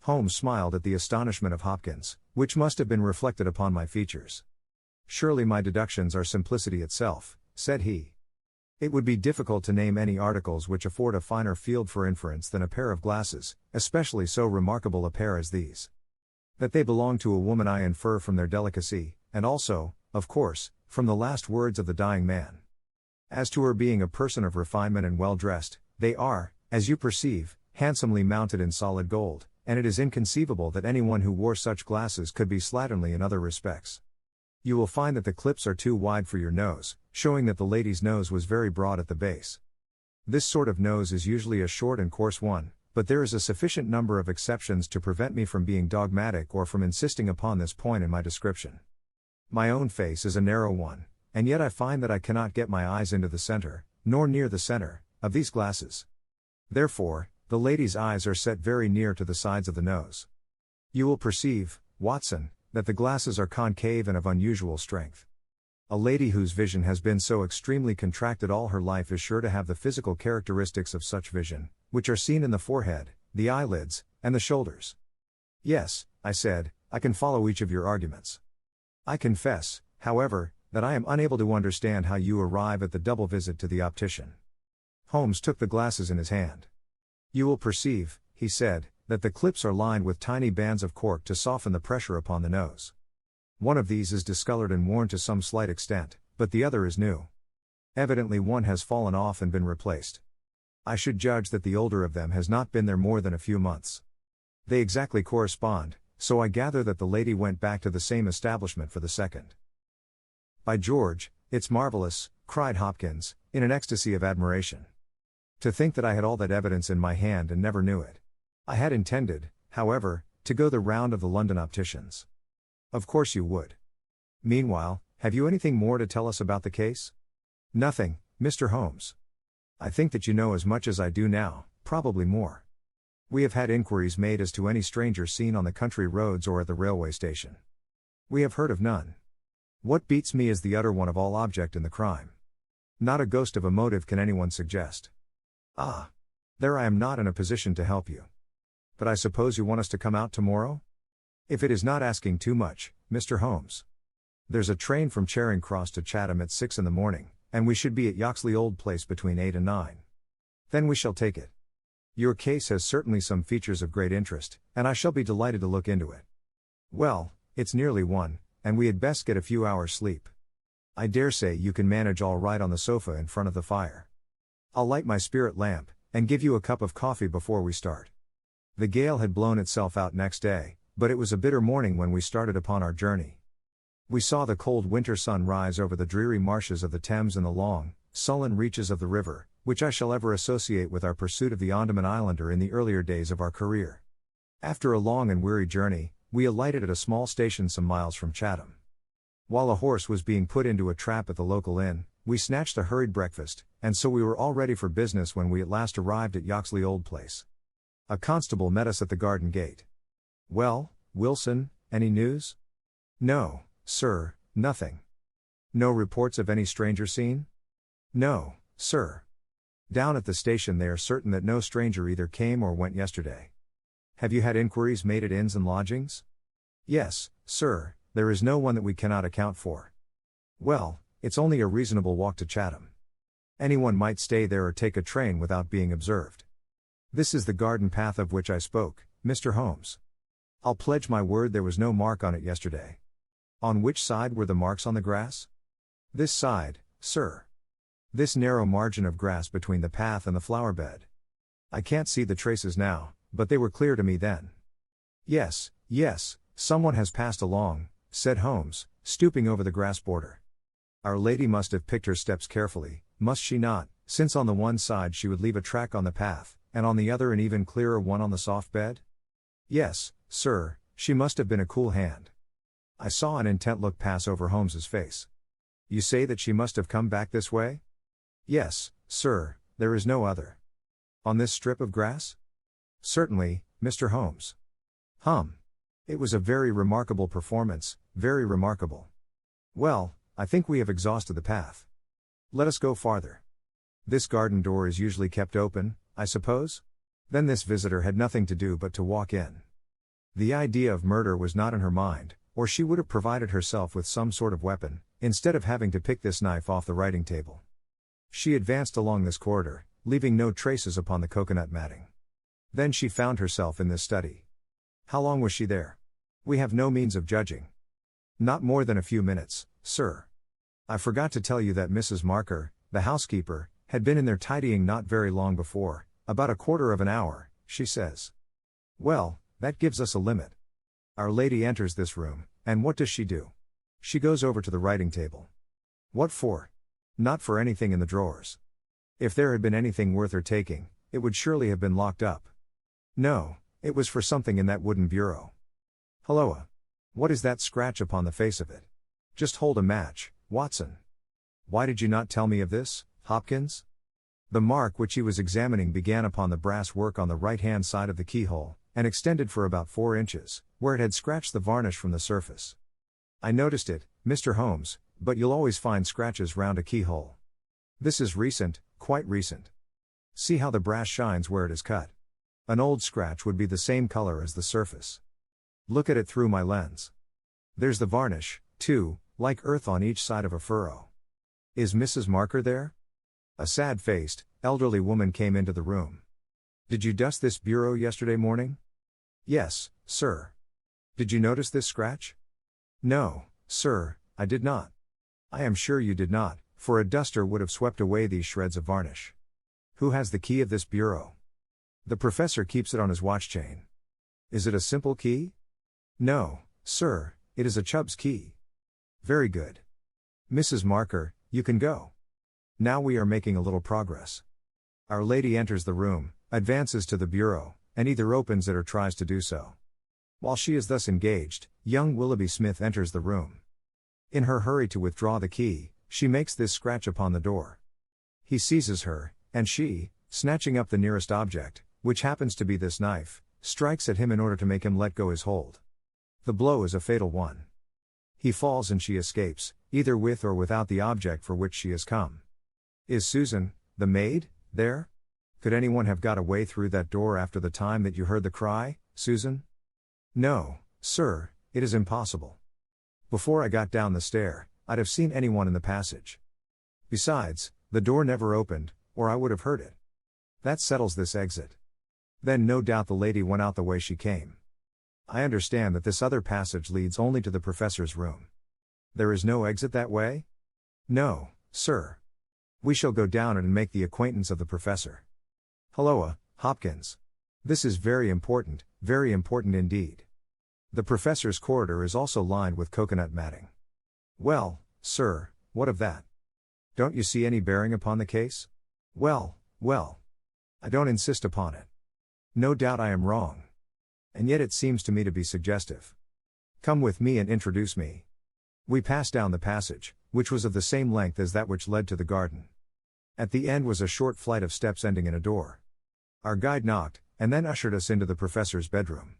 Holmes smiled at the astonishment of Hopkins, which must have been reflected upon my features. "Surely my deductions are simplicity itself," said he. "It would be difficult to name any articles which afford a finer field for inference than a pair of glasses, especially so remarkable a pair as these. That they belong to a woman I infer from their delicacy, and also, of course, from the last words of the dying man. As to her being a person of refinement and well dressed, they are, as you perceive, handsomely mounted in solid gold, and it is inconceivable that anyone who wore such glasses could be slatternly in other respects. You will find that the clips are too wide for your nose, showing that the lady's nose was very broad at the base. This sort of nose is usually a short and coarse one, but there is a sufficient number of exceptions to prevent me from being dogmatic or from insisting upon this point in my description. My own face is a narrow one, and yet I find that I cannot get my eyes into the center, nor near the center, of these glasses. Therefore, the lady's eyes are set very near to the sides of the nose. You will perceive, Watson, that the glasses are concave and of unusual strength. A lady whose vision has been so extremely contracted all her life is sure to have the physical characteristics of such vision, which are seen in the forehead, the eyelids, and the shoulders." "Yes," I said, "I can follow each of your arguments. I confess, however, that I am unable to understand how you arrive at the double visit to the optician." Holmes took the glasses in his hand. "You will perceive," he said, "that the clips are lined with tiny bands of cork to soften the pressure upon the nose. One of these is discolored and worn to some slight extent, but the other is new. Evidently one has fallen off and been replaced. I should judge that the older of them has not been there more than a few months. They exactly correspond, so I gather that the lady went back to the same establishment for the second." "By George, it's marvelous," cried Hopkins, in an ecstasy of admiration. "To think that I had all that evidence in my hand and never knew it. I had intended, however, to go the round of the London opticians." "Of course you would. Meanwhile, have you anything more to tell us about the case?" "Nothing, Mr. Holmes. I think that you know as much as I do now, probably more. We have had inquiries made as to any stranger seen on the country roads or at the railway station. We have heard of none. What beats me is the utter want of all object in the crime. Not a ghost of a motive can anyone suggest. Ah! There I am not in a position to help you. But I suppose you want us to come out tomorrow? If it is not asking too much, Mr. Holmes. There's a train from Charing Cross to Chatham at 6 in the morning, and we should be at Yoxley Old Place between 8 and 9. Then we shall take it. Your case has certainly some features of great interest, and I shall be delighted to look into it. Well, it's nearly 1, and we had best get a few hours' sleep. I dare say you can manage all right on the sofa in front of the fire. I'll light my spirit lamp, and give you a cup of coffee before we start." The gale had blown itself out next day, but it was a bitter morning when we started upon our journey. We saw the cold winter sun rise over the dreary marshes of the Thames and the long, sullen reaches of the river, which I shall ever associate with our pursuit of the Andaman Islander in the earlier days of our career. After a long and weary journey, we alighted at a small station some miles from Chatham. While a horse was being put into a trap at the local inn, we snatched a hurried breakfast, and so we were all ready for business when we at last arrived at Yoxley Old Place. A constable met us at the garden gate. "Well, Wilson, any news?" "No, sir, nothing." "No reports of any stranger seen?" "No, sir. Down at the station they are certain that no stranger either came or went yesterday." "Have you had inquiries made at inns and lodgings?" "Yes, sir, there is no one that we cannot account for." "Well, it's only a reasonable walk to Chatham. Anyone might stay there or take a train without being observed. This is the garden path of which I spoke, Mr. Holmes. I'll pledge my word there was no mark on it yesterday." "On which side were the marks on the grass?" "This side, sir. This narrow margin of grass between the path and the flower bed. I can't see the traces now, but they were clear to me then." Yes, someone has passed along," said Holmes, stooping over the grass border. "Our lady must have picked her steps carefully, must she not, since on the one side she would leave a track on the path, and on the other an even clearer one on the soft bed?" "Yes, sir, she must have been a cool hand." I saw an intent look pass over Holmes's face. "You say that she must have come back this way?" "Yes, sir, there is no other." "On this strip of grass?" "Certainly, Mr. Holmes." "Hum. It was a very remarkable performance, very remarkable. Well, I think we have exhausted the path. Let us go farther. This garden door is usually kept open, I suppose?" Then this visitor had nothing to do but to walk in. The idea of murder was not in her mind, or she would have provided herself with some sort of weapon, instead of having to pick this knife off the writing table. She advanced along this corridor, leaving no traces upon the coconut matting. Then she found herself in this study. How long was she there? We have no means of judging. Not more than a few minutes, sir. I forgot to tell you that Mrs. Marker, the housekeeper, had been in there tidying not very long before, about a quarter of an hour, she says. Well, that gives us a limit. Our lady enters this room, and what does she do? She goes over to the writing table. What for? Not for anything in the drawers. If there had been anything worth her taking, it would surely have been locked up. No, it was for something in that wooden bureau. Halloa! What is that scratch upon the face of it? Just hold a match, Watson. Why did you not tell me of this, Hopkins? The mark which he was examining began upon the brass work on the right-hand side of the keyhole, and extended for about 4 inches, where it had scratched the varnish from the surface. I noticed it, Mr. Holmes, but you'll always find scratches round a keyhole. This is recent, quite recent. See how the brass shines where it is cut. An old scratch would be the same color as the surface. Look at it through my lens. There's the varnish, too, like earth on each side of a furrow. Is Mrs. Marker there? A sad-faced, elderly woman came into the room. Did you dust this bureau yesterday morning? Yes, sir. Did you notice this scratch? No, sir, I did not. I am sure you did not, for a duster would have swept away these shreds of varnish. Who has the key of this bureau? The professor keeps it on his watch chain. Is it a simple key? No, sir, it is a Chubb's key. Very good. Mrs. Marker, you can go. Now we are making a little progress. Our lady enters the room, advances to the bureau, and either opens it or tries to do so. While she is thus engaged, young Willoughby Smith enters the room. In her hurry to withdraw the key, she makes this scratch upon the door. He seizes her, and she, snatching up the nearest object, which happens to be this knife, strikes at him in order to make him let go his hold. The blow is a fatal one. He falls and she escapes, either with or without the object for which she has come. Is Susan, the maid, there? Could anyone have got away through that door after the time that you heard the cry, Susan? No, sir, it is impossible. Before I got down the stair, I'd have seen anyone in the passage. Besides, the door never opened, or I would have heard it. That settles this exit. Then no doubt the lady went out the way she came. I understand that this other passage leads only to the professor's room. There is no exit that way? No, sir. We shall go down it and make the acquaintance of the professor. Halloa, Hopkins. This is very important indeed. The professor's corridor is also lined with coconut matting. Well, sir, what of that? Don't you see any bearing upon the case? Well, I don't insist upon it. No doubt I am wrong. And yet it seems to me to be suggestive. Come with me and introduce me. We passed down the passage, which was of the same length as that which led to the garden. At the end was a short flight of steps ending in a door. Our guide knocked, and then ushered us into the professor's bedroom.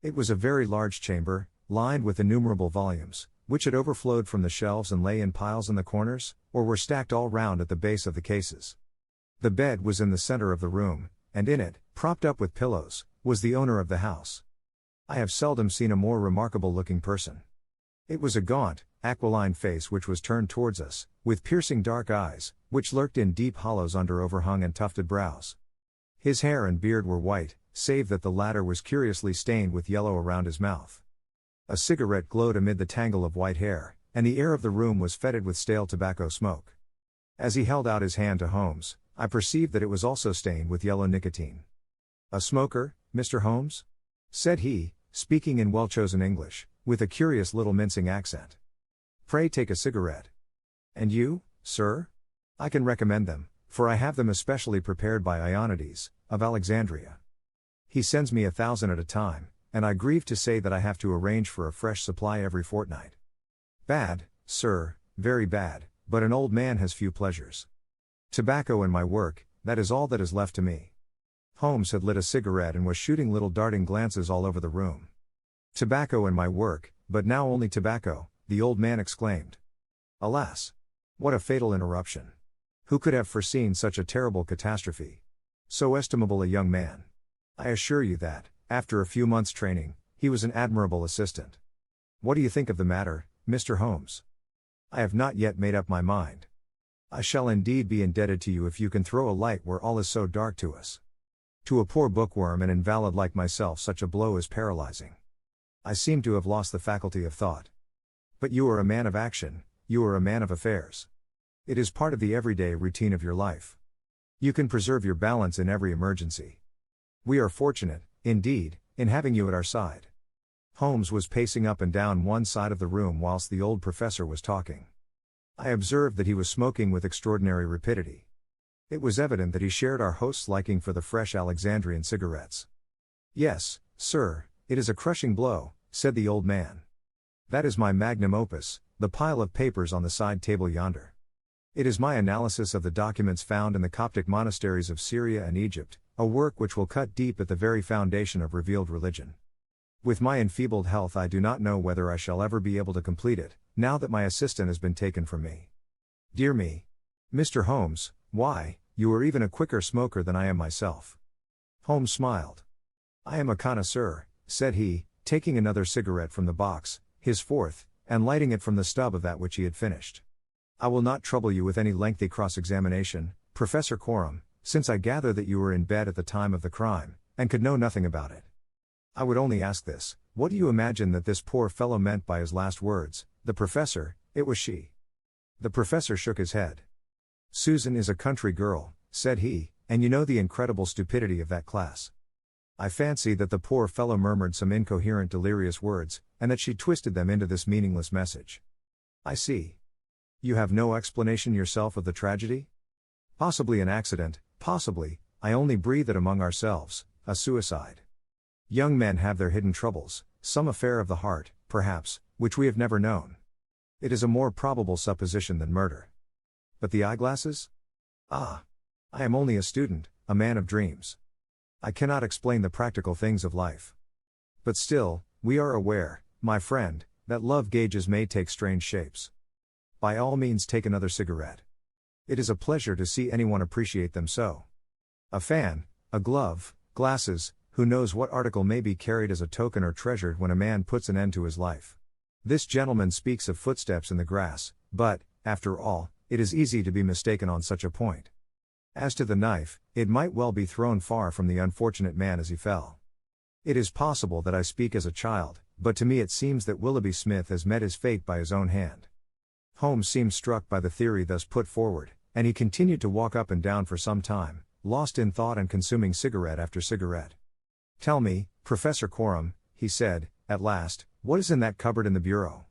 It was a very large chamber, lined with innumerable volumes, which had overflowed from the shelves and lay in piles in the corners, or were stacked all round at the base of the cases. The bed was in the center of the room, and in it, propped up with pillows, was the owner of the house. I have seldom seen a more remarkable-looking person. It was a gaunt, aquiline face which was turned towards us, with piercing dark eyes, which lurked in deep hollows under overhung and tufted brows. His hair and beard were white, save that the latter was curiously stained with yellow around his mouth. A cigarette glowed amid the tangle of white hair, and the air of the room was fetid with stale tobacco smoke. As he held out his hand to Holmes, I perceived that it was also stained with yellow nicotine. A smoker, Mr. Holmes? Said he, speaking in well-chosen English, with a curious little mincing accent. Pray take a cigarette. And you, sir? I can recommend them, for I have them especially prepared by Ionides, of Alexandria. He sends me 1,000 at a time, and I grieve to say that I have to arrange for a fresh supply every fortnight. Bad, sir, very bad, but an old man has few pleasures. Tobacco and my work, that is all that is left to me. Holmes had lit a cigarette and was shooting little darting glances all over the room. Tobacco and my work, but now only tobacco, the old man exclaimed. Alas! What a fatal interruption! Who could have foreseen such a terrible catastrophe? So estimable a young man. I assure you that, after a few months' training, he He was an admirable assistant. What do you think of the matter, Mr. Holmes? I have not yet made up my mind. I shall indeed be indebted to you if you can throw a light where all is so dark to us. To a poor bookworm and invalid like myself, such a blow is paralyzing. I seem to have lost the faculty of thought. But you are a man of action, you are a man of affairs. It is part of the everyday routine of your life. You can preserve your balance in every emergency. We are fortunate, indeed, in having you at our side. Holmes was pacing up and down one side of the room whilst the old professor was talking. I observed that he was smoking with extraordinary rapidity. It was evident that he shared our host's liking for the fresh Alexandrian cigarettes. Yes, sir, it is a crushing blow, said the old man. That is my magnum opus, the pile of papers on the side table yonder. It is my analysis of the documents found in the Coptic monasteries of Syria and Egypt, a work which will cut deep at the very foundation of revealed religion. With my enfeebled health, I do not know whether I shall ever be able to complete it, now that my assistant has been taken from me. Dear me! Mr. Holmes, why, you are even a quicker smoker than I am myself. Holmes smiled. I am a connoisseur, said he, taking another cigarette from the box, his fourth, and lighting it from the stub of that which he had finished. I will not trouble you with any lengthy cross-examination, Professor Coram, since I gather that you were in bed at the time of the crime, and could know nothing about it. I would only ask this, what do you imagine that this poor fellow meant by his last words, the professor, it was she? The professor shook his head. Susan is a country girl, said he, and you know the incredible stupidity of that class. I fancy that the poor fellow murmured some incoherent delirious words, and that she twisted them into this meaningless message. I see. You have no explanation yourself of the tragedy? Possibly an accident, possibly, I only breathe it among ourselves, a suicide. Young men have their hidden troubles, some affair of the heart, perhaps, which we have never known. It is a more probable supposition than murder. But the eyeglasses? Ah! I am only a student, a man of dreams. I cannot explain the practical things of life. But still, we are aware, my friend, that love gauges may take strange shapes. By all means take another cigarette. It is a pleasure to see anyone appreciate them so. A fan, a glove, glasses, who knows what article may be carried as a token or treasured when a man puts an end to his life. This gentleman speaks of footsteps in the grass, but, after all, it is easy to be mistaken on such a point. As to the knife, it might well be thrown far from the unfortunate man as he fell. It is possible that I speak as a child, but to me it seems that Willoughby Smith has met his fate by his own hand. Holmes seemed struck by the theory thus put forward, and he continued to walk up and down for some time, lost in thought and consuming cigarette after cigarette. Tell me, Professor Coram, he said, at last, what is in that cupboard in the bureau?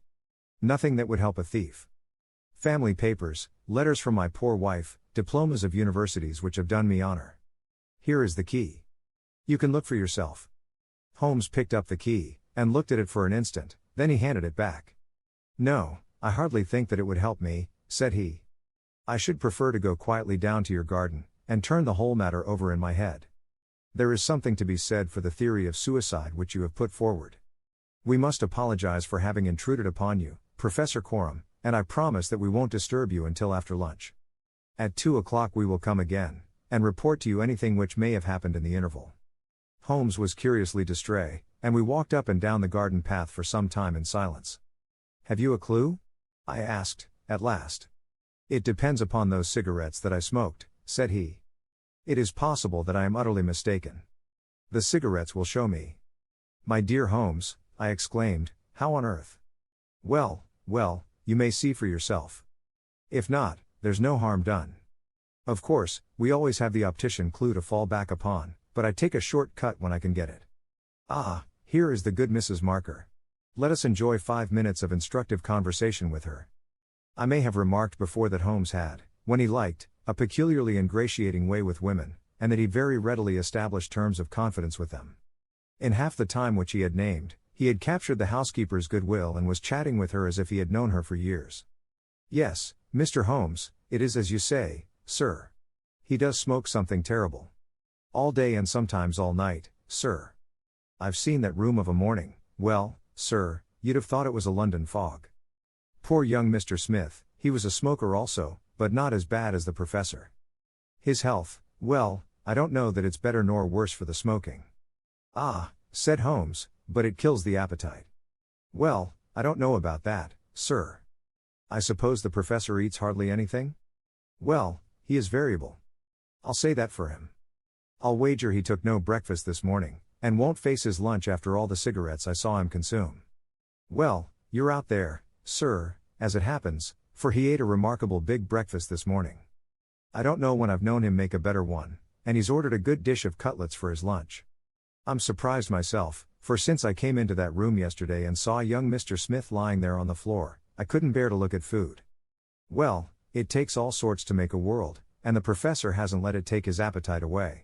Nothing that would help a thief. Family papers, letters from my poor wife, diplomas of universities which have done me honor. Here is the key. You can look for yourself. Holmes picked up the key, and looked at it for an instant, then he handed it back. No, I hardly think that it would help me, said he. I should prefer to go quietly down to your garden, and turn the whole matter over in my head. There is something to be said for the theory of suicide which you have put forward. We must apologize for having intruded upon you, Professor Coram, and I promise that we won't disturb you until after lunch. At 2 o'clock we will come again, and report to you anything which may have happened in the interval. Holmes was curiously distrait, and we walked up and down the garden path for some time in silence. Have you a clue? I asked, at last. It depends upon those cigarettes that I smoked, said he. It is possible that I am utterly mistaken. The cigarettes will show me. My dear Holmes, I exclaimed, how on earth? Well, you may see for yourself. If not, there's no harm done. Of course, we always have the optician clue to fall back upon, but I take a short cut when I can get it. Ah, here is the good Mrs. Marker. Let us enjoy 5 minutes of instructive conversation with her. I may have remarked before that Holmes had, when he liked, a peculiarly ingratiating way with women, and that he very readily established terms of confidence with them. In half the time which he had named, he had captured the housekeeper's goodwill and was chatting with her as if he had known her for years. Yes, Mr. Holmes, it is as you say, sir. He does smoke something terrible. All day and sometimes all night, sir. I've seen that room of a morning, well, sir, you'd have thought it was a London fog. Poor young Mr. Smith, he was a smoker also, but not as bad as the professor. His health, well, I don't know that it's better nor worse for the smoking. Ah, said Holmes, but it kills the appetite. Well, I don't know about that, sir. I suppose the professor eats hardly anything? Well, he is variable. I'll say that for him. I'll wager he took no breakfast this morning, and won't face his lunch after all the cigarettes I saw him consume. Well, you're out there, sir, as it happens, for he ate a remarkable big breakfast this morning. I don't know when I've known him make a better one, and he's ordered a good dish of cutlets for his lunch. I'm surprised myself, for since I came into that room yesterday and saw young Mr. Smith lying there on the floor, I couldn't bear to look at food. Well, it takes all sorts to make a world, and the professor hasn't let it take his appetite away.